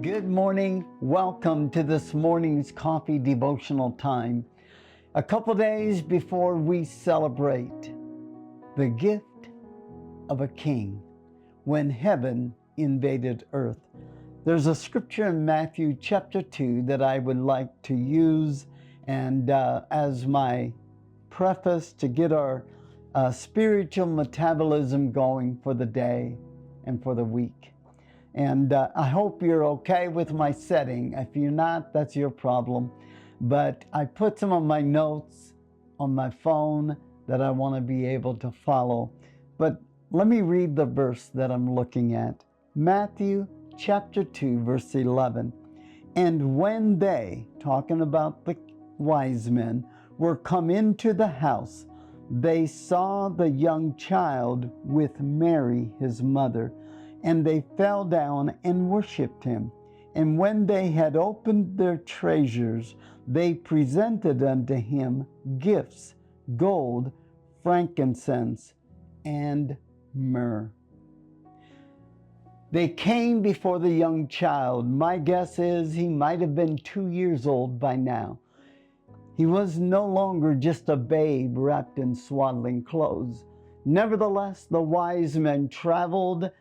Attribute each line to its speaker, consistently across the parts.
Speaker 1: Good morning. Welcome to this morning's coffee devotional time. A couple days before we celebrate the gift of a king when heaven invaded earth. There's a scripture in Matthew chapter 2 that I would like to use and as my preface to get our spiritual metabolism going for the day and for the week. And I hope you're okay with my setting. If you're not, that's your problem. But I put some of my notes on my phone that I want to be able to follow. But let me read the verse that I'm looking at. Matthew chapter 2, verse 11. And when they, talking about the wise men, were come into the house, they saw the young child with Mary, his mother, and they fell down and worshipped him. And when they had opened their treasures, they presented unto him gifts, gold, frankincense, and myrrh. They came before the young child. My guess is he might have been 2 years old by now. He was no longer just a babe wrapped in swaddling clothes. Nevertheless, the wise men traveled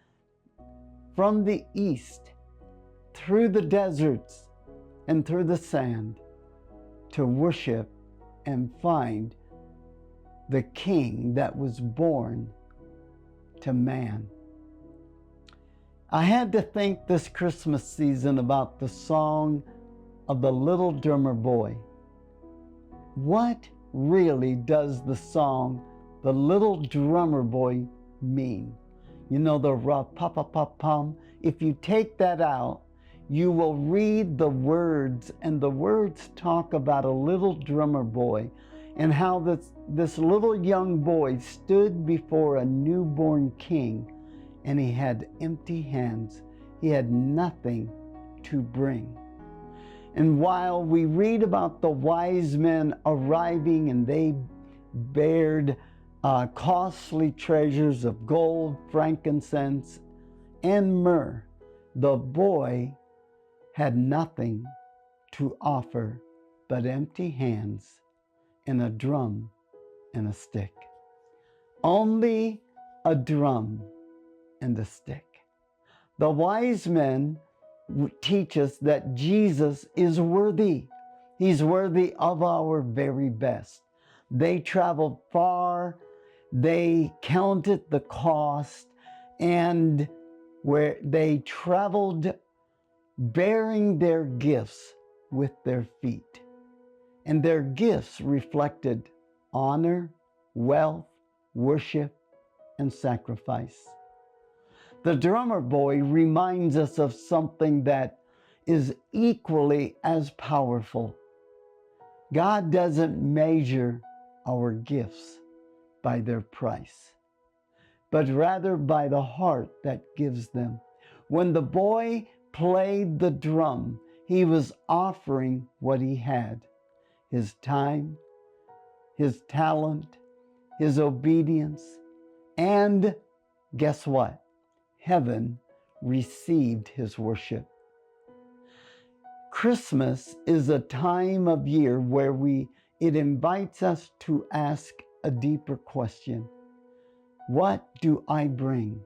Speaker 1: from the east, through the deserts and through the sand, to worship and find the king that was born to man. I had to think this Christmas season about the song of the little drummer boy. What really does the song, The Little Drummer Boy, mean? You know, the ra-pa-pa-pa-pum. If you take that out, you will read the words, and the words talk about a little drummer boy and how this little young boy stood before a newborn king, and he had empty hands. He had nothing to bring. And while we read about the wise men arriving and they bared costly treasures of gold, frankincense, and myrrh, the boy had nothing to offer but empty hands and a drum and a stick. Only a drum and a stick. The wise men teach us that Jesus is worthy. He's worthy of our very best. They traveled far. They counted the cost, and where they traveled bearing their gifts with their feet. And their gifts reflected honor, wealth, worship, and sacrifice. The drummer boy reminds us of something that is equally as powerful. God doesn't measure our gifts by their price, but rather by the heart that gives them. When the boy played the drum, he was offering what he had: his time, his talent, his obedience, and guess what? Heaven received his worship. Christmas is a time of year where it invites us to ask a deeper question. What do I bring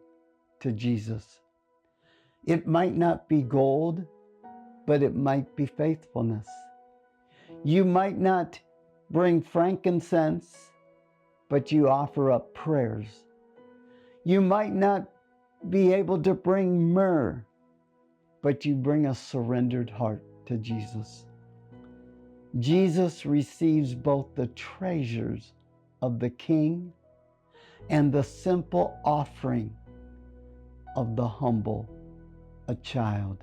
Speaker 1: to Jesus? It might not be gold, but it might be faithfulness. You might not bring frankincense, but you offer up prayers. You might not be able to bring myrrh, but you bring a surrendered heart to Jesus. Jesus receives both the treasures of the King and the simple offering of the humble, a child.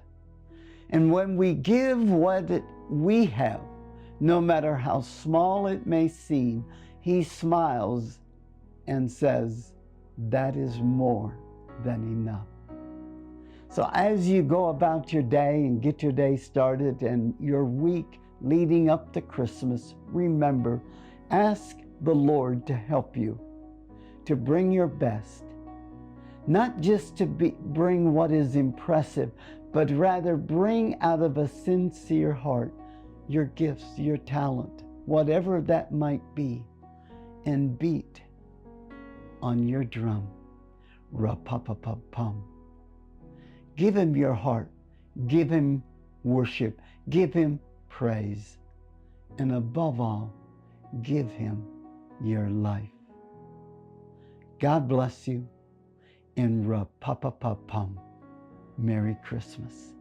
Speaker 1: And when we give what we have, no matter how small it may seem, he smiles and says, that is more than enough. So as you go about your day and get your day started and your week leading up to Christmas, remember, ask the Lord to help you to bring your best, not just to bring what is impressive, but rather bring out of a sincere heart your gifts, your talent, whatever that might be, and beat on your drum. Ra-pa-pa-pa-pum. Give him your heart. Give him worship. Give him praise. And above all, give him your life. God bless you. And ra-pa-pa-pa-pum. Merry Christmas.